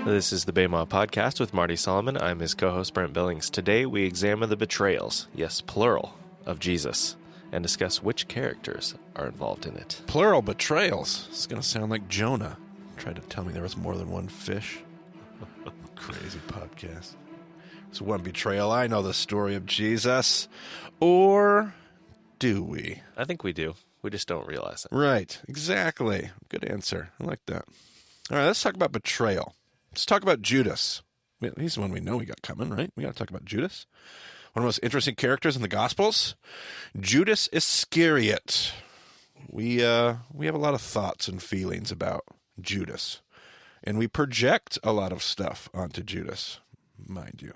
This is the Baymaw Podcast with Marty Solomon. I'm his co-host, Brent Billings. Today we examine the betrayals, yes, plural, of Jesus, and discuss which characters are involved in it. Plural betrayals. It's going to sound like Jonah tried to tell me there was more than one fish. Crazy podcast. It's one betrayal. I know the story of Jesus. Or do we? I think we do. We just don't realize it. Right. Exactly. Good answer. I like that. All right, let's talk about betrayal. Let's talk about Judas. He's the one we know we got coming, right? We got to talk about Judas. One of the most interesting characters in the Gospels, Judas Iscariot. We have a lot of thoughts and feelings about Judas, and we project a lot of stuff onto Judas, mind you.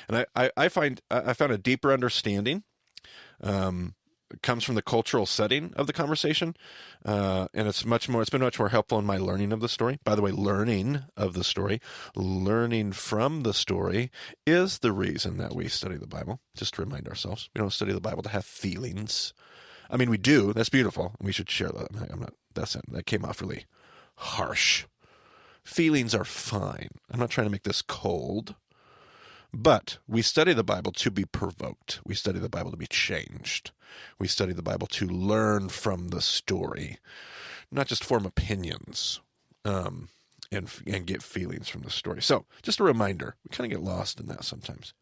And I found a deeper understanding. It comes from the cultural setting of the conversation, and it's been much more helpful in my learning of the story. By the way, learning from the story is the reason that we study the Bible. Just to remind ourselves, we don't study the Bible to have feelings. I mean, we do. That's beautiful. We should share that. That came off really harsh. Feelings are fine. I'm not trying to make this cold. But we study the Bible to be provoked. We study the Bible to be changed. We study the Bible to learn from the story, not just form opinions and get feelings from the story. So just a reminder, we kind of get lost in that sometimes.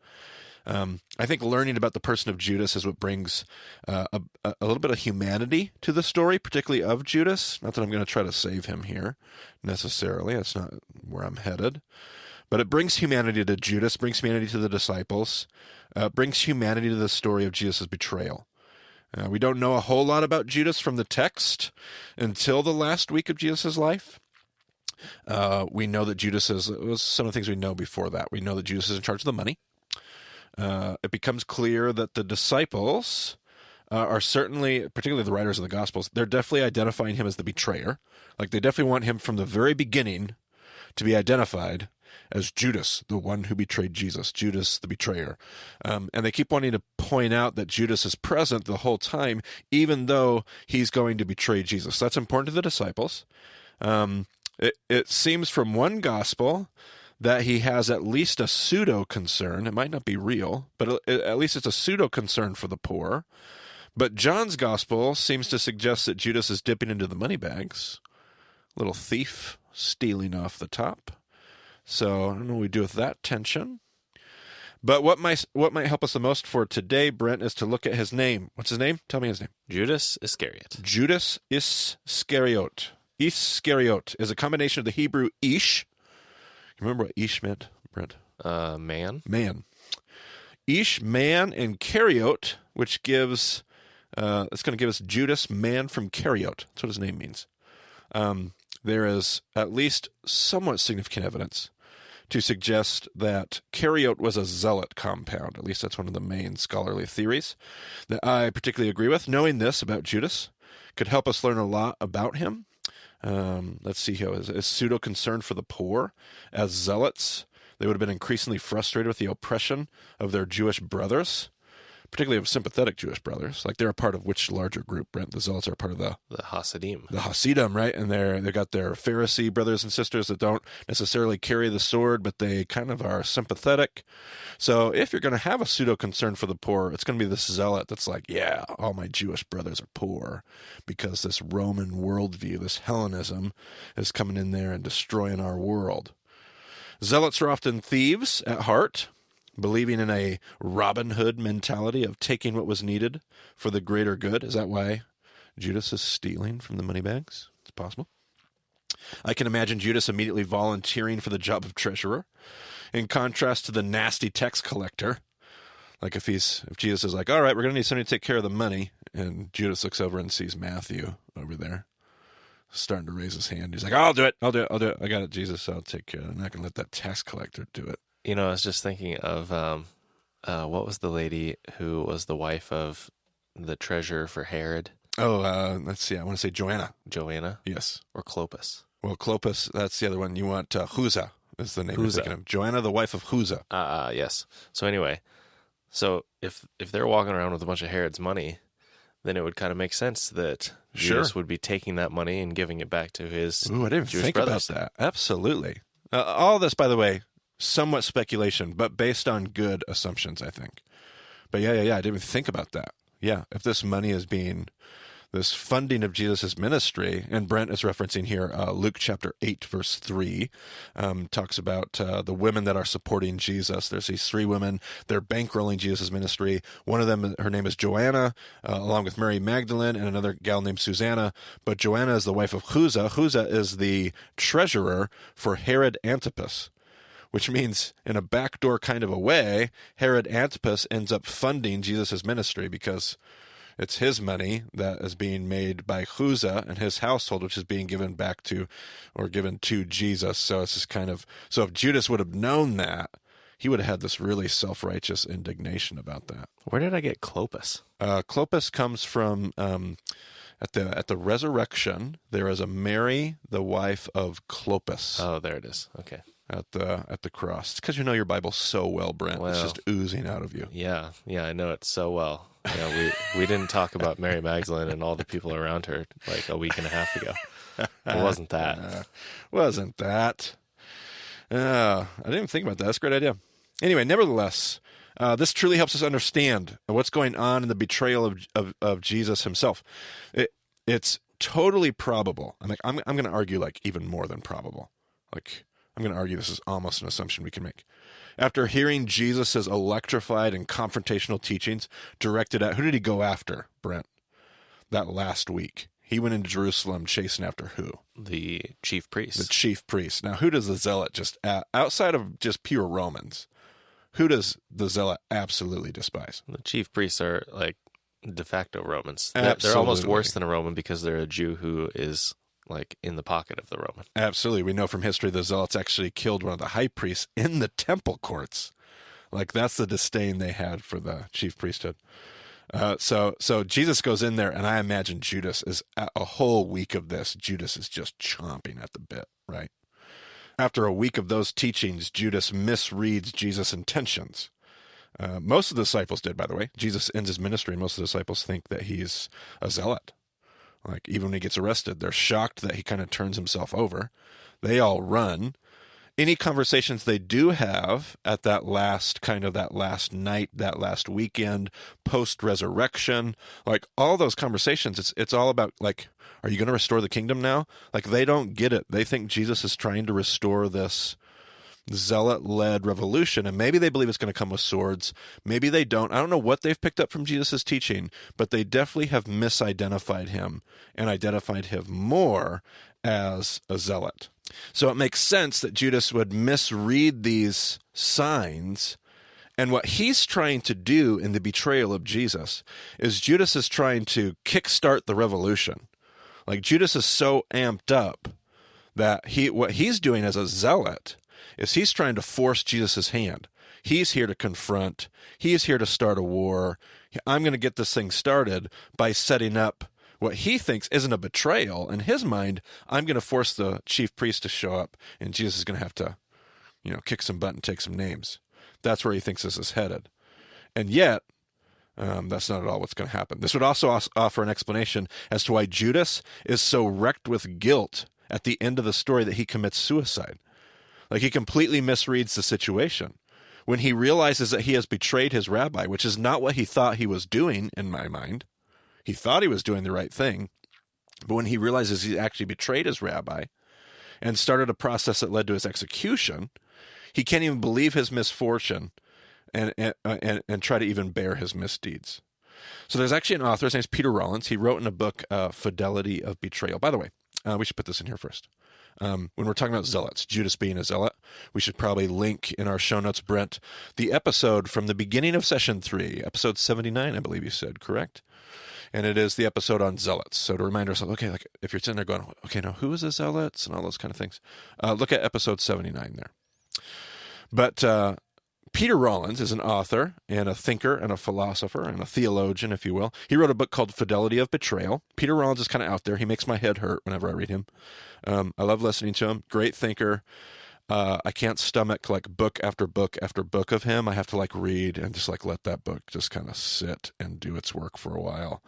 I think learning about the person of Judas is what brings a little bit of humanity to the story, particularly of Judas. Not that I'm going to try to save him here necessarily. That's not where I'm headed. But it brings humanity to Judas, brings humanity to the disciples, brings humanity to the story of Jesus' betrayal. We don't know a whole lot about Judas from the text until the last week of Jesus' life. We know that Judas was some of the things we know before that. We know that Judas is in charge of the money. It becomes clear that the disciples are certainly, particularly the writers of the Gospels, they're definitely identifying him as the betrayer. Like they definitely want him from the very beginning to be identified as Judas, the one who betrayed Jesus, Judas the betrayer. And they keep wanting to point out that Judas is present the whole time, even though he's going to betray Jesus. That's important to the disciples. It seems from one gospel that he has at least a pseudo-concern. It might not be real, but at least it's a pseudo-concern for the poor. But John's gospel seems to suggest that Judas is dipping into the money bags. Little thief stealing off the top. So I don't know what we do with that tension. But what might help us the most for today, Brent, is to look at his name. What's his name? Tell me his name. Judas Iscariot. Judas Iscariot. Iscariot is a combination of the Hebrew ish. You remember what ish meant, Brent? Man. Man. Ish, man, and Kariot, which gives, it's going to give us Judas, man from Kariot. That's what his name means. There is at least somewhat significant evidence to suggest that Kariot was a zealot compound. At least that's one of the main scholarly theories that I particularly agree with. Knowing this about Judas could help us learn a lot about him. Let's see here. His pseudo-concern for the poor. As zealots, they would have been increasingly frustrated with the oppression of their Jewish brothers, particularly of sympathetic Jewish brothers. Like they're a part of which larger group, Brent? The Zealots are a part of the Hasidim. The Hasidim, right? And they got their Pharisee brothers and sisters that don't necessarily carry the sword, but they kind of are sympathetic. So if you're going to have a pseudo-concern for the poor, it's going to be this zealot that's like, yeah, all my Jewish brothers are poor because this Roman worldview, this Hellenism, is coming in there and destroying our world. Zealots are often thieves at heart, believing in a Robin Hood mentality of taking what was needed for the greater good. Is that why Judas is stealing from the money bags? It's possible. I can imagine Judas immediately volunteering for the job of treasurer, in contrast to the nasty tax collector. Like if Jesus is like, all right, we're going to need somebody to take care of the money, and Judas looks over and sees Matthew over there starting to raise his hand. He's like, I'll do it. I got it, Jesus. I'll take care of it. I'm not going to let that tax collector do it. You know, I was just thinking of what was the lady who was the wife of the treasurer for Herod? Oh, let's see. I want to say Joanna. Joanna? Yes. Or Clopas? Well, Clopas, that's the other one. You want Chuza is the name you're thinking of. Joanna, the wife of Chuza. Yes. So anyway, if they're walking around with a bunch of Herod's money, then it would kind of make sense that Judas would be taking that money and giving it back to his Ooh, I didn't Jewish think brothers. about that. Absolutely. All this, by the way, somewhat speculation, but based on good assumptions, I think. But yeah, I didn't even think about that. Yeah, if this money is being, this funding of Jesus' ministry, and Brent is referencing here Luke chapter 8, verse 3, talks about the women that are supporting Jesus. There's these 3 women. They're bankrolling Jesus' ministry. One of them, her name is Joanna, along with Mary Magdalene and another gal named Susanna. But Joanna is the wife of Chuza. Chuza is the treasurer for Herod Antipas, which means in a backdoor kind of a way, Herod Antipas ends up funding Jesus' ministry because it's his money that is being made by Chuza and his household, which is being given back to, or given to Jesus. So it's just kind of, so if Judas would have known that, he would have had this really self-righteous indignation about that. Where did I get Clopas? Clopas comes from, at the resurrection, there is a Mary, the wife of Clopas. Oh, there it is. Okay. At the cross. It's because you know your Bible so well, Brent. Well, it's just oozing out of you. Yeah, I know it so well. We didn't talk about Mary Magdalene and all the people around her like a week and a half ago. It wasn't that. Wasn't that. I didn't even think about that. That's a great idea. Anyway, nevertheless, this truly helps us understand what's going on in the betrayal of Jesus himself. It's totally probable. I'm going to argue like even more than probable. Like, I'm going to argue this is almost an assumption we can make. After hearing Jesus' electrified and confrontational teachings directed at, who did he go after, Brent? That last week. He went into Jerusalem chasing after who? The chief priest. The chief priest. Now, who does the zealot outside of just pure Romans, who does the zealot absolutely despise? The chief priests are like de facto Romans. Absolutely. They're almost worse than a Roman because they're a Jew who is like in the pocket of the Roman. Absolutely. We know from history the zealots actually killed one of the high priests in the temple courts. Like, that's the disdain they had for the chief priesthood. So Jesus goes in there, and I imagine Judas is, a whole week of this, Judas is just chomping at the bit, right? After a week of those teachings, Judas misreads Jesus' intentions. Most of the disciples did, by the way. Jesus ends his ministry, and most of the disciples think that he's a zealot. Like, even when he gets arrested, they're shocked that he kind of turns himself over. They all run. Any conversations they do have at that last night, that last weekend, post-resurrection, like all those conversations, it's all about, like, are you going to restore the kingdom now? Like, they don't get it. They think Jesus is trying to restore this zealot-led revolution, and maybe they believe it's going to come with swords. Maybe they don't. I don't know what they've picked up from Jesus' teaching, but they definitely have misidentified him and identified him more as a zealot. So it makes sense that Judas would misread these signs, and what he's trying to do in the betrayal of Jesus is Judas is trying to kickstart the revolution. Like, Judas is so amped up that what he's doing as a zealot is he's trying to force Jesus' hand. He's here to confront. He's here to start a war. I'm going to get this thing started by setting up what he thinks isn't a betrayal. In his mind, I'm going to force the chief priest to show up, and Jesus is going to have to, kick some butt and take some names. That's where he thinks this is headed. And yet, that's not at all what's going to happen. This would also offer an explanation as to why Judas is so wrecked with guilt at the end of the story that he commits suicide. Like, he completely misreads the situation. When he realizes that he has betrayed his rabbi, which is not what he thought he was doing, in my mind. He thought he was doing the right thing. But when he realizes he actually betrayed his rabbi and started a process that led to his execution, he can't even believe his misfortune and try to even bear his misdeeds. So there's actually an author, his name's Peter Rollins. He wrote in a book, Fidelity of Betrayal. By the way, we should put this in here first. When we're talking about zealots, Judas being a zealot, we should probably link in our show notes, Brent, the episode from the beginning of session 3, episode 79, I believe you said, correct? And it is the episode on zealots. So to remind ourselves, okay, like if you're sitting there going, okay, now who is the zealots and all those kind of things, look at episode 79 there. But Peter Rollins is an author and a thinker and a philosopher and a theologian, if you will. He wrote a book called Fidelity of Betrayal. Peter Rollins is kind of out there. He makes my head hurt whenever I read him. I love listening to him. Great thinker. I can't stomach like book after book after book of him. I have to like read and just like let that book just kind of sit and do its work for a while,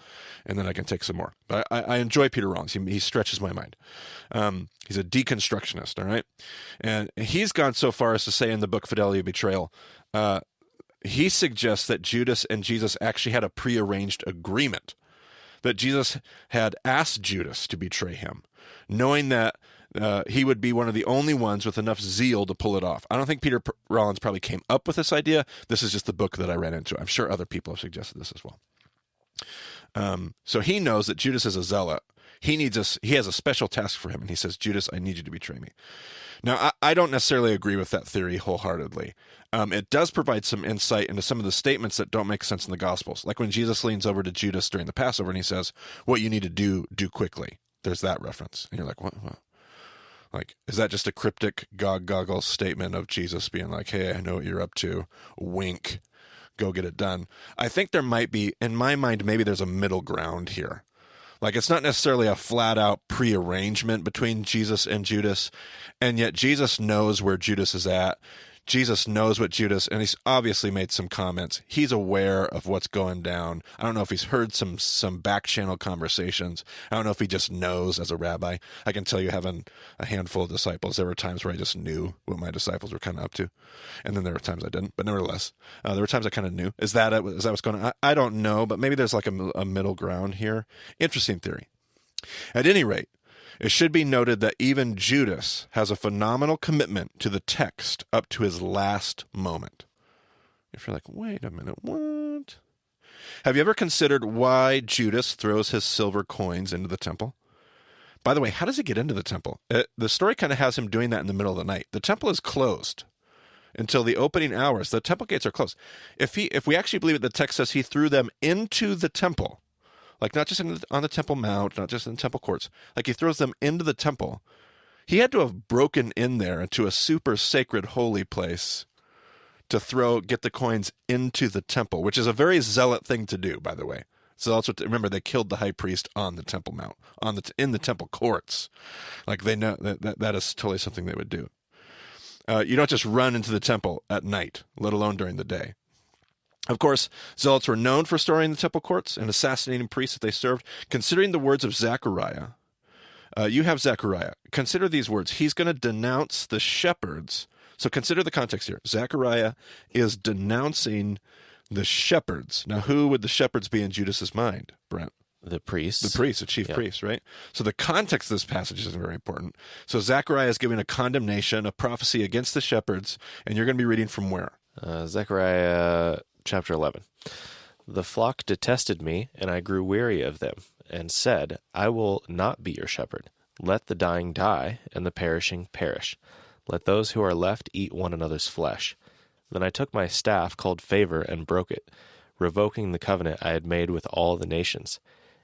and then I can take some more. But I enjoy Peter Rollins. He stretches my mind. He's a deconstructionist, all right? And he's gone so far as to say in the book Fidelity of Betrayal, he suggests that Judas and Jesus actually had a prearranged agreement, that Jesus had asked Judas to betray him, knowing that he would be one of the only ones with enough zeal to pull it off. I don't think Peter Rollins probably came up with this idea. This is just the book that I ran into. I'm sure other people have suggested this as well. So he knows that Judas is a zealot. He has a special task for him, and he says, Judas, I need you to betray me. Now, I don't necessarily agree with that theory wholeheartedly. It does provide some insight into some of the statements that don't make sense in the Gospels. Like when Jesus leans over to Judas during the Passover and he says, what you need to do quickly. There's that reference. And you're like, what? Like, is that just a cryptic goggle statement of Jesus being like, hey, I know what you're up to. Wink. Go get it done. I think there might be, in my mind, maybe there's a middle ground here. Like, it's not necessarily a flat-out prearrangement between Jesus and Judas, and yet Jesus knows where Judas is at. Jesus knows what Judas, and he's obviously made some comments. He's aware of what's going down. I don't know if he's heard some back-channel conversations. I don't know if he just knows as a rabbi. I can tell you, having a handful of disciples, there were times where I just knew what my disciples were kind of up to, and then there were times I didn't. But nevertheless, there were times I kind of knew. Is that what's going on? I don't know, but maybe there's like a middle ground here. Interesting theory. At any rate, it should be noted that even Judas has a phenomenal commitment to the text up to his last moment. If you're like, wait a minute, what? Have you ever considered why Judas throws his silver coins into the temple? By the way, how does he get into the temple? The story kind of has him doing that in the middle of the night. The temple is closed until the opening hours. The temple gates are closed. If we actually believe it, the text says he threw them into the temple. Like, not just on the Temple Mount, not just in the temple courts. Like, he throws them into the temple. He had to have broken in there into a super sacred holy place to get the coins into the temple, which is a very zealot thing to do, by the way. So also, remember, they killed the high priest on the Temple Mount, in the temple courts. Like, they know that is totally something they would do. You don't just run into the temple at night, let alone during the day. Of course, zealots were known for storing the temple courts and assassinating priests that they served. Considering the words of Zechariah, you have Zechariah. Consider these words. He's going to denounce the shepherds. So consider the context here. Zechariah is denouncing the shepherds. Now, who would the shepherds be in Judas's mind, Brent? The priests. The priests, the chief priests, right? So the context of this passage is very important. So Zechariah is giving a condemnation, a prophecy against the shepherds, and you're going to be reading from where? Zechariah chapter 11. The flock detested me, and I grew weary of them, and said, I will not be your shepherd. Let the dying die, and the perishing perish. Let those who are left eat one another's flesh. Then I took my staff called Favor and broke it, revoking the covenant I had made with all the nations.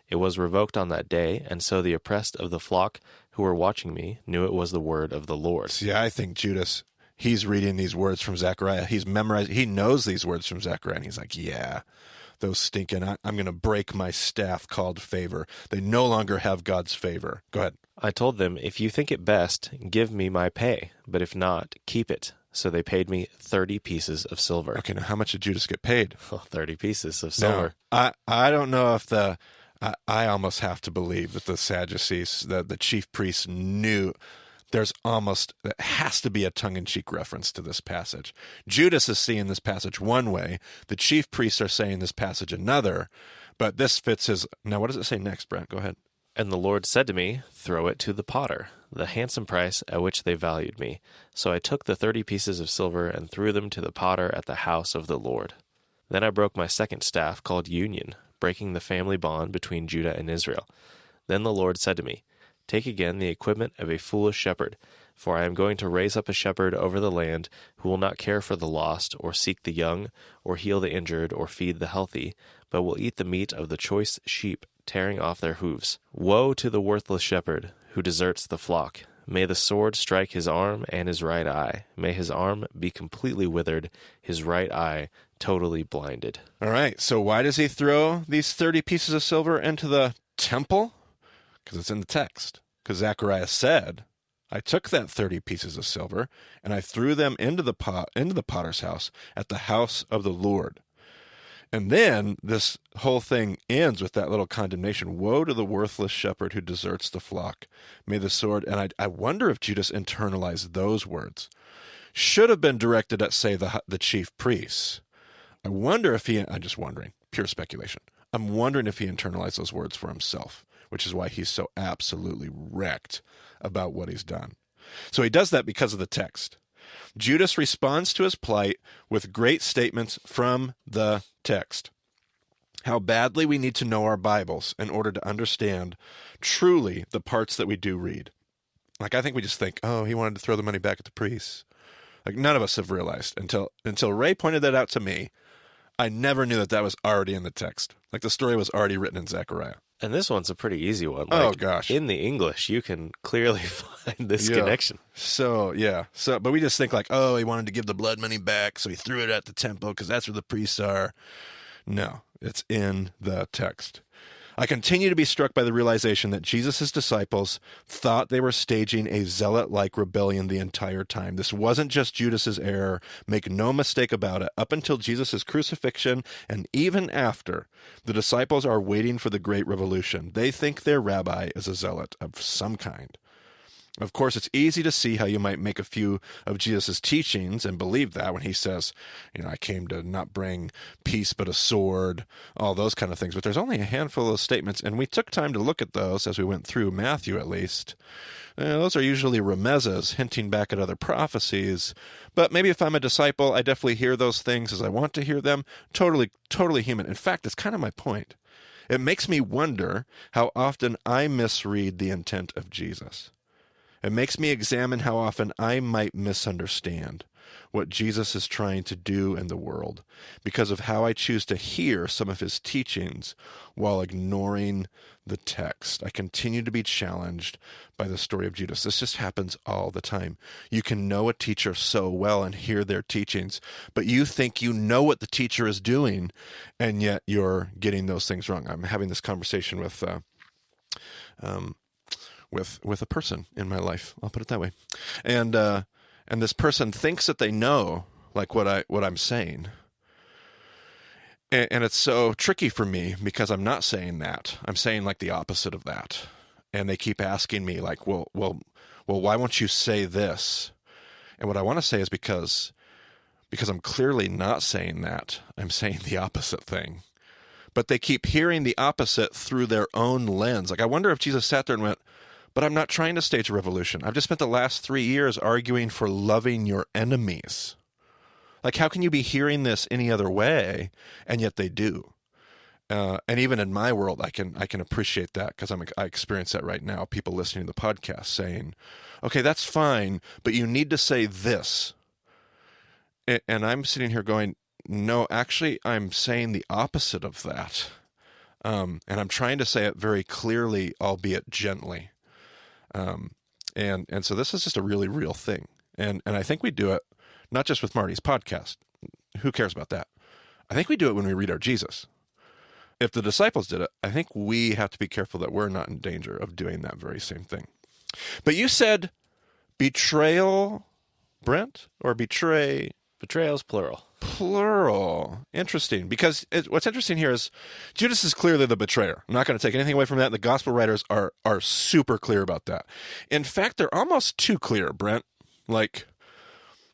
It was revoked on that day, and so the oppressed of the flock who were watching me knew it was the word of the Lord. See, I think Judas, he's reading these words from Zechariah. He's memorized. He knows these words from Zechariah, and he's like, yeah, those stinking, I'm going to break my staff called Favor. They no longer have God's favor. Go ahead. I told them, if you think it best, give me my pay, but if not, keep it. So they paid me 30 pieces of silver. Okay, now how much did Judas get paid? 30 pieces of silver. No, I don't know if I almost have to believe that the Sadducees, the chief priests knew. There has to be a tongue-in-cheek reference to this passage. Judas is seeing this passage one way. The chief priests are saying this passage another. But this fits his... Now, what does it say next, Brent? Go ahead. And the Lord said to me, throw it to the potter, the handsome price at which they valued me. So I took the 30 pieces of silver and threw them to the potter at the house of the Lord. Then I broke my second staff called Union, breaking the family bond between Judah and Israel. Then the Lord said to me, take again the equipment of a foolish shepherd, for I am going to raise up a shepherd over the land who will not care for the lost, or seek the young, or heal the injured, or feed the healthy, but will eat the meat of the choice sheep, tearing off their hooves. Woe to the worthless shepherd who deserts the flock. May the sword strike his arm and his right eye. May his arm be completely withered, his right eye totally blinded. All right, so why does he throw these 30 pieces of silver into the temple? Because it's in the text. Because Zechariah said, I took that 30 pieces of silver, and I threw them into the potter's house, at the house of the Lord. And then this whole thing ends with that little condemnation. Woe to the worthless shepherd who deserts the flock. May the sword... And I wonder if Judas internalized those words. Should have been directed at, say, the chief priests. I wonder if he... I'm just wondering. Pure speculation. I'm wondering if he internalized those words for himself, which is why he's so absolutely wrecked about what he's done. So he does that because of the text. Judas responds to his plight with great statements from the text. How badly we need to know our Bibles in order to understand truly the parts that we do read. Like, I think we just think, oh, he wanted to throw the money back at the priests. Like, none of us have realized until Ray pointed that out to me. I never knew that was already in the text. Like, the story was already written in Zechariah. And this one's a pretty easy one. Oh, gosh. In the English, you can clearly find this connection. So, yeah. But we just think like, oh, he wanted to give the blood money back, so he threw it at the temple because that's where the priests are. No, it's in the text. I continue to be struck by the realization that Jesus' disciples thought they were staging a zealot-like rebellion the entire time. This wasn't just Judas' error. Make no mistake about it. Up until Jesus' crucifixion and even after, the disciples are waiting for the great revolution. They think their rabbi is a zealot of some kind. Of course, it's easy to see how you might make a few of Jesus' teachings and believe that when he says, I came to not bring peace but a sword, all those kind of things. But there's only a handful of statements, and we took time to look at those as we went through Matthew at least. Those are usually remezas, hinting back at other prophecies. But maybe if I'm a disciple, I definitely hear those things as I want to hear them. Totally, totally human. In fact, it's kind of my point. It makes me wonder how often I misread the intent of Jesus. It makes me examine how often I might misunderstand what Jesus is trying to do in the world because of how I choose to hear some of his teachings while ignoring the text. I continue to be challenged by the story of Judas. This just happens all the time. You can know a teacher so well and hear their teachings, but you think you know what the teacher is doing, and yet you're getting those things wrong. I'm having this conversation with a person in my life. I'll put it that way. And this person thinks that they know like what I'm saying. And it's so tricky for me because I'm not saying that. I'm saying like the opposite of that. And they keep asking me like, well, why won't you say this? And what I want to say is because I'm clearly not saying that. I'm saying the opposite thing. But they keep hearing the opposite through their own lens. Like, I wonder if Jesus sat there and went, but I'm not trying to stage a revolution. I've just spent the last 3 years arguing for loving your enemies. Like, how can you be hearing this any other way? And yet they do. And even in my world, I can appreciate that because I experience that right now. People listening to the podcast saying, okay, that's fine, but you need to say this. And I'm sitting here going, no, actually, I'm saying the opposite of that. And I'm trying to say it very clearly, albeit gently. And so this is just a really real thing. And I think we do it not just with Marty's podcast. Who cares about that? I think we do it when we read our Jesus. If the disciples did it, I think we have to be careful that we're not in danger of doing that very same thing. But you said betrayal, Brent, or betray? Betrayals, plural. Plural. Interesting. Because what's interesting here is Judas is clearly the betrayer. I'm not going to take anything away from that. The gospel writers are super clear about that. In fact, they're almost too clear, Brent. Like,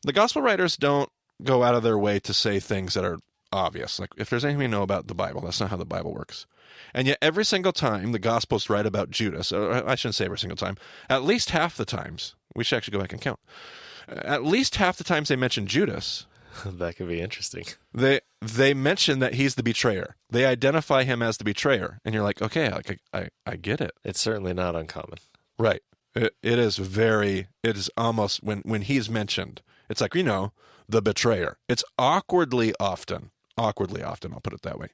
the gospel writers don't go out of their way to say things that are obvious. Like, if there's anything we know about the Bible, that's not how the Bible works. And yet every single time the gospels write about Judas, or I shouldn't say every single time, at least half the times, we should actually go back and count, at least half the times they mention Judas, that could be interesting. They mention that he's the betrayer. They identify him as the betrayer. And you're like, okay, I get it. It's certainly not uncommon. Right. It is almost, when he's mentioned, it's like, the betrayer. It's awkwardly often, I'll put it that way.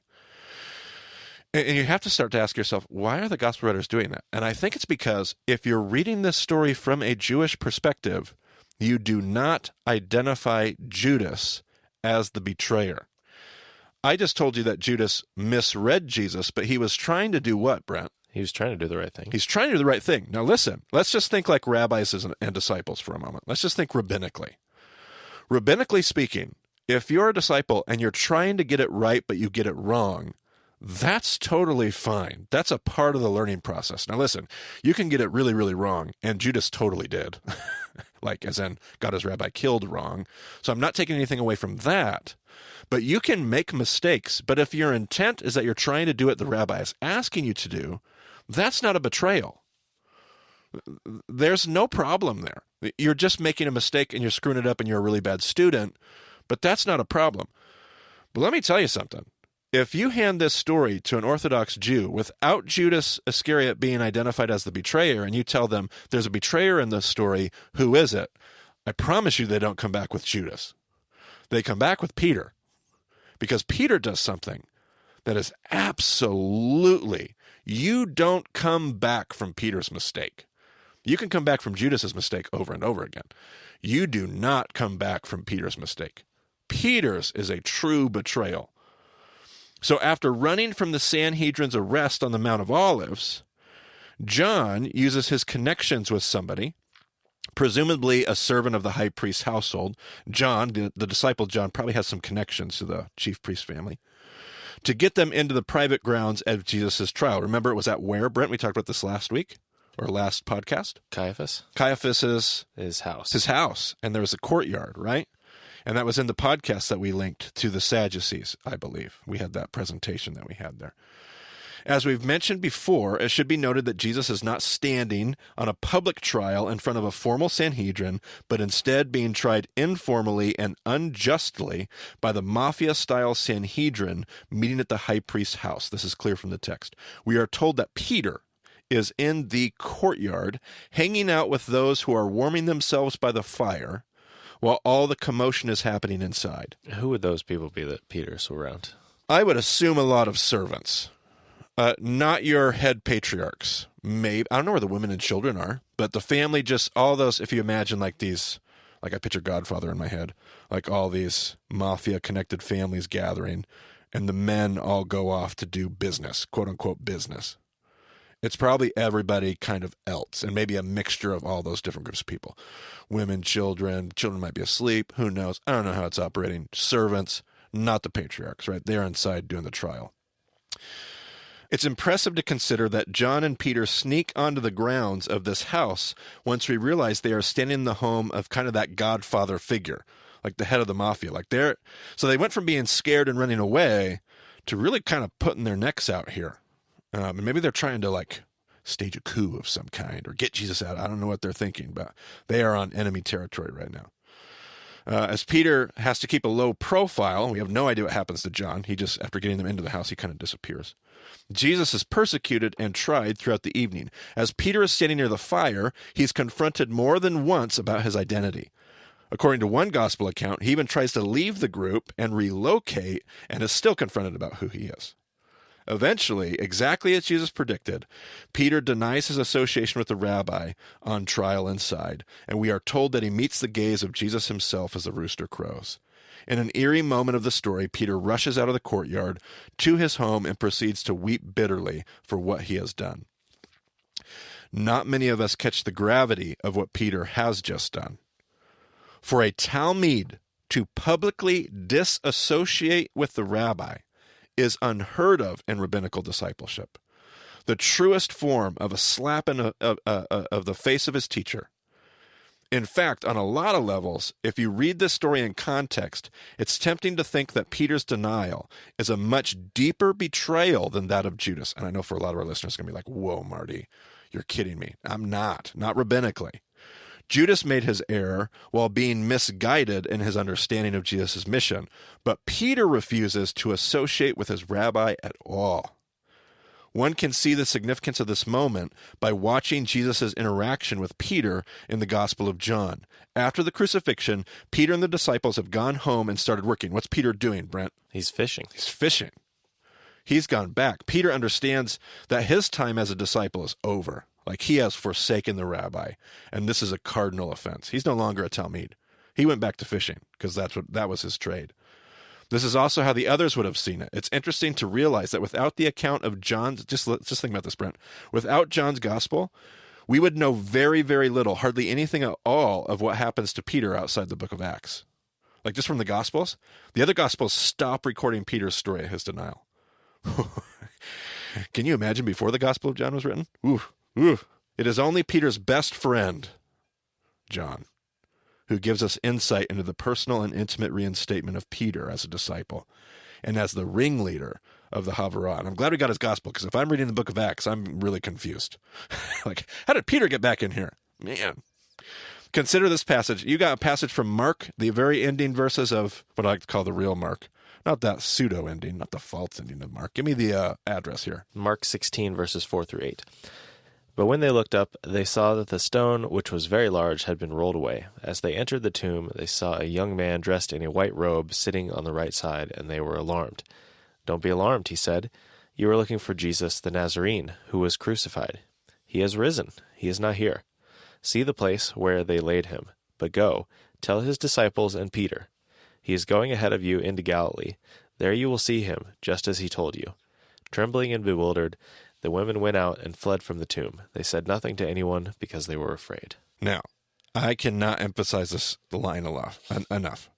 And you have to start to ask yourself, why are the gospel writers doing that? And I think it's because if you're reading this story from a Jewish perspective, you do not identify Judas as the betrayer. I just told you that Judas misread Jesus, but he was trying to do what, Brent? He was trying to do the right thing. He's trying to do the right thing. Now listen, let's just think like rabbis and disciples for a moment. Let's just think rabbinically. Rabbinically speaking, if you're a disciple and you're trying to get it right, but you get it wrong, that's totally fine. That's a part of the learning process. Now listen, you can get it really, really wrong, and Judas totally did. Like, as in, got his rabbi killed wrong. So I'm not taking anything away from that. But you can make mistakes. But if your intent is that you're trying to do what the rabbi is asking you to do, that's not a betrayal. There's no problem there. You're just making a mistake and you're screwing it up and you're a really bad student, but that's not a problem. But let me tell you something. If you hand this story to an Orthodox Jew without Judas Iscariot being identified as the betrayer, and you tell them there's a betrayer in this story, who is it? I promise you they don't come back with Judas. They come back with Peter, because Peter does something that is absolutely, you don't come back from Peter's mistake. You can come back from Judas's mistake over and over again. You do not come back from Peter's mistake. Peter's is a true betrayal. So after running from the Sanhedrin's arrest on the Mount of Olives, John uses his connections with somebody, presumably a servant of the high priest's household. John, the disciple John, probably has some connections to the chief priest family, to get them into the private grounds of Jesus' trial. Remember, it was at where, Brent? We talked about this last week, or last podcast. Caiaphas's His house. His house. And there was a courtyard, right? And that was in the podcast that we linked to the Sadducees, I believe. We had that presentation that we had there. As we've mentioned before, it should be noted that Jesus is not standing on a public trial in front of a formal Sanhedrin, but instead being tried informally and unjustly by the mafia-style Sanhedrin meeting at the high priest's house. This is clear from the text. We are told that Peter is in the courtyard, hanging out with those who are warming themselves by the fire, while all the commotion is happening inside. Who would those people be that Peter's around? I would assume a lot of servants. Not your head patriarchs. Maybe, I don't know where the women and children are, but the family, just all those, if you imagine like these, like I picture Godfather in my head, like all these mafia-connected families gathering, and the men all go off to do business, quote-unquote business. It's probably everybody kind of else, and maybe a mixture of all those different groups of people. Women, children might be asleep, who knows? I don't know how it's operating. Servants, not the patriarchs, right? They're inside doing the trial. It's impressive to consider that John and Peter sneak onto the grounds of this house once we realize they are standing in the home of kind of that Godfather figure, like the head of the mafia. So they went from being scared and running away to really kind of putting their necks out here. And maybe they're trying to like stage a coup of some kind or get Jesus out. I don't know what they're thinking, but they are on enemy territory right now. As Peter has to keep a low profile, we have no idea what happens to John. He just, after getting them into the house, he kind of disappears. Jesus is persecuted and tried throughout the evening. As Peter is standing near the fire, he's confronted more than once about his identity. According to one gospel account, he even tries to leave the group and relocate and is still confronted about who he is. Eventually, exactly as Jesus predicted, Peter denies his association with the rabbi on trial inside, and we are told that he meets the gaze of Jesus himself as the rooster crows. In an eerie moment of the story, Peter rushes out of the courtyard to his home and proceeds to weep bitterly for what he has done. Not many of us catch the gravity of what Peter has just done. For a Talmud to publicly disassociate with the rabbi is unheard of in rabbinical discipleship. The truest form of a slap of the face of his teacher. In fact, on a lot of levels, if you read this story in context, it's tempting to think that Peter's denial is a much deeper betrayal than that of Judas. And I know for a lot of our listeners, it's going to be like, whoa, Marty, you're kidding me. I'm not rabbinically. Judas made his error while being misguided in his understanding of Jesus' mission, but Peter refuses to associate with his rabbi at all. One can see the significance of this moment by watching Jesus' interaction with Peter in the Gospel of John. After the crucifixion, Peter and the disciples have gone home and started working. What's Peter doing, Brent? He's fishing. He's fishing. He's gone back. Peter understands that his time as a disciple is over. Like he has forsaken the rabbi, and this is a cardinal offense. He's no longer a Talmud. He went back to fishing because that was his trade. This is also how the others would have seen it. It's interesting to realize that without the account of John's, just think about this, Brent. Without John's gospel, we would know very, very little, hardly anything at all of what happens to Peter outside the book of Acts. Like just from the Gospels, the other Gospels stop recording Peter's story of his denial. Can you imagine before the Gospel of John was written? It is only Peter's best friend, John, who gives us insight into the personal and intimate reinstatement of Peter as a disciple and as the ringleader of the Havarah. And I'm glad we got his Gospel, because if I'm reading the book of Acts, I'm really confused. Like, how did Peter get back in here? Man. Consider this passage. You got a passage from Mark, the very ending verses of what I like to call the real Mark. Not that pseudo ending, not the false ending of Mark. Give me the address here. Mark 16, verses 4 through 8. But when they looked up, they saw that the stone, which was very large, had been rolled away. As they entered the tomb, they saw a young man dressed in a white robe sitting on the right side, and they were alarmed. "Don't be alarmed," he said. "You are looking for Jesus the Nazarene, who was crucified. He has risen. He is not here. See the place where they laid him. But go, tell his disciples and Peter. He is going ahead of you into Galilee. There you will see him, just as he told you." Trembling and bewildered, the women went out and fled from the tomb. They said nothing to anyone because they were afraid. Now, I cannot emphasize this line enough.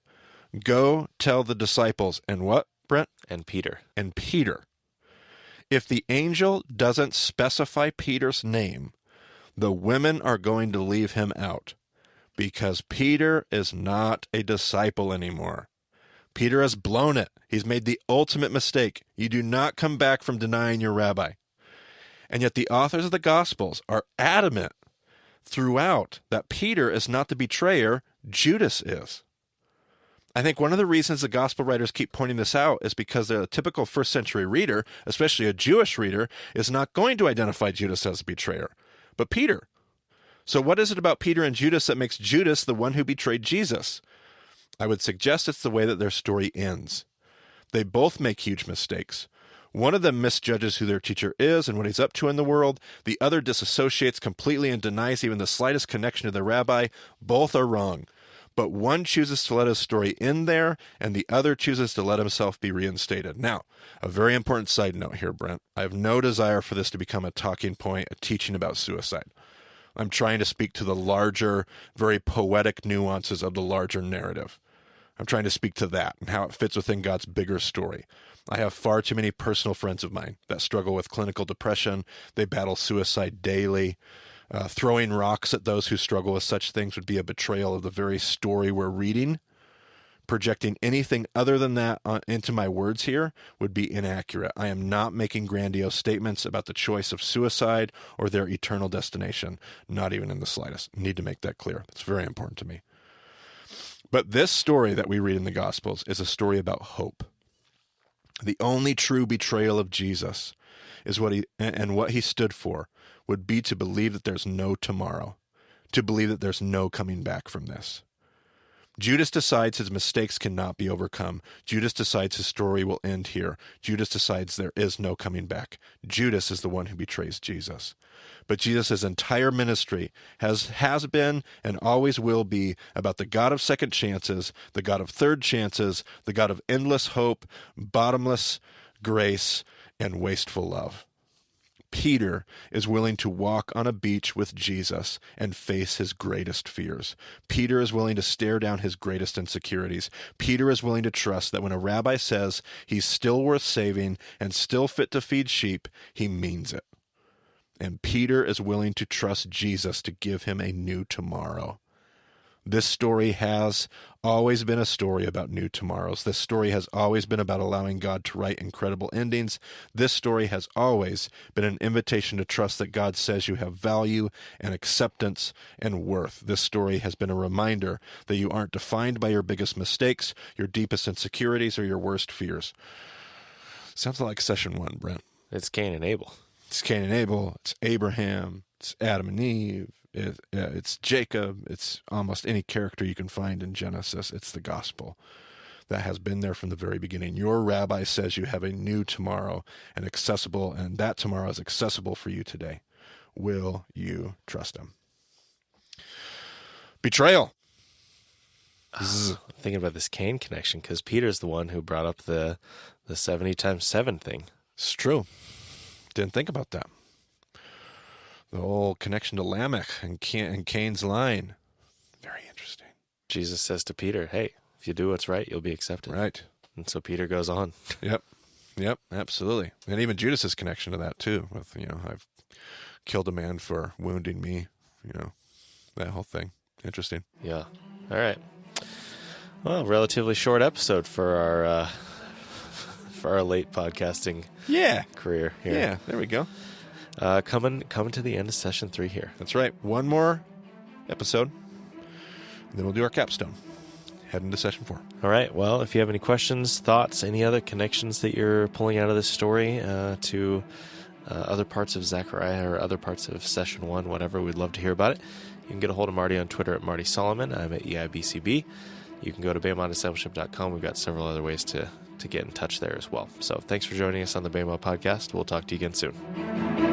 Go tell the disciples and what, Brent? And Peter. And Peter. If the angel doesn't specify Peter's name, the women are going to leave him out, because Peter is not a disciple anymore. Peter has blown it. He's made the ultimate mistake. You do not come back from denying your rabbi. And yet the authors of the Gospels are adamant throughout that Peter is not the betrayer, Judas is. I think one of the reasons the Gospel writers keep pointing this out is because the typical first century reader, especially a Jewish reader, is not going to identify Judas as a betrayer, but Peter. So what is it about Peter and Judas that makes Judas the one who betrayed Jesus? I would suggest it's the way that their story ends. They both make huge mistakes. One of them misjudges who their teacher is and what he's up to in the world. The other disassociates completely and denies even the slightest connection to the rabbi. Both are wrong. But one chooses to let his story end there, and the other chooses to let himself be reinstated. Now, a very important side note here, Brent. I have no desire for this to become a talking point, a teaching about suicide. I'm trying to speak to the larger, very poetic nuances of the larger narrative. I'm trying to speak to that and how it fits within God's bigger story. I have far too many personal friends of mine that struggle with clinical depression. They battle suicide daily. Throwing rocks at those who struggle with such things would be a betrayal of the very story we're reading. Projecting anything other than that into my words here would be inaccurate. I am not making grandiose statements about the choice of suicide or their eternal destination, not even in the slightest. Need to make that clear. It's very important to me. But this story that we read in the Gospels is a story about hope. The only true betrayal of Jesus is what he stood for would be to believe that there's no tomorrow, to believe that there's no coming back from this. Judas decides his mistakes cannot be overcome. Judas decides his story will end here. Judas decides there is no coming back. Judas is the one who betrays Jesus. But Jesus' entire ministry has been and always will be about the God of second chances, the God of third chances, the God of endless hope, bottomless grace, and wasteful love. Peter is willing to walk on a beach with Jesus and face his greatest fears. Peter is willing to stare down his greatest insecurities. Peter is willing to trust that when a rabbi says he's still worth saving and still fit to feed sheep, he means it. And Peter is willing to trust Jesus to give him a new tomorrow. This story has always been a story about new tomorrows. This story has always been about allowing God to write incredible endings. This story has always been an invitation to trust that God says you have value and acceptance and worth. This story has been a reminder that you aren't defined by your biggest mistakes, your deepest insecurities, or your worst fears. Sounds like session 1, Brent. It's Cain and Abel. It's Cain and Abel. It's Abraham. It's Adam and Eve. It's Jacob. It's almost any character you can find in Genesis. It's the gospel that has been there from the very beginning. Your rabbi says you have a new tomorrow and that tomorrow is accessible for you today. Will you trust him? Betrayal. Thinking about this Cain connection, because Peter's the one who brought up the 70 times 7 thing. It's true. Didn't think about that. The whole connection to Lamech and Cain's line. Very interesting. Jesus says to Peter, hey, if you do what's right, you'll be accepted. Right. And so Peter goes on. Yep, absolutely. And even Judas's connection to that, too, with, I've killed a man for wounding me, that whole thing. Interesting. Yeah. All right. Well, relatively short episode for our late podcasting career here. Yeah, there we go. Coming to the end of session 3 here. That's right. One more episode, and then we'll do our capstone. Head into session 4. All right. Well, if you have any questions, thoughts, any other connections that you're pulling out of this story to other parts of Zechariah or other parts of session 1, whatever, we'd love to hear about it. You can get a hold of Marty on Twitter at Marty Solomon. I'm at EIBCB. You can go to BaymontDiscipleship.com. We've got several other ways to get in touch there as well. So thanks for joining us on the Baymont Podcast. We'll talk to you again soon.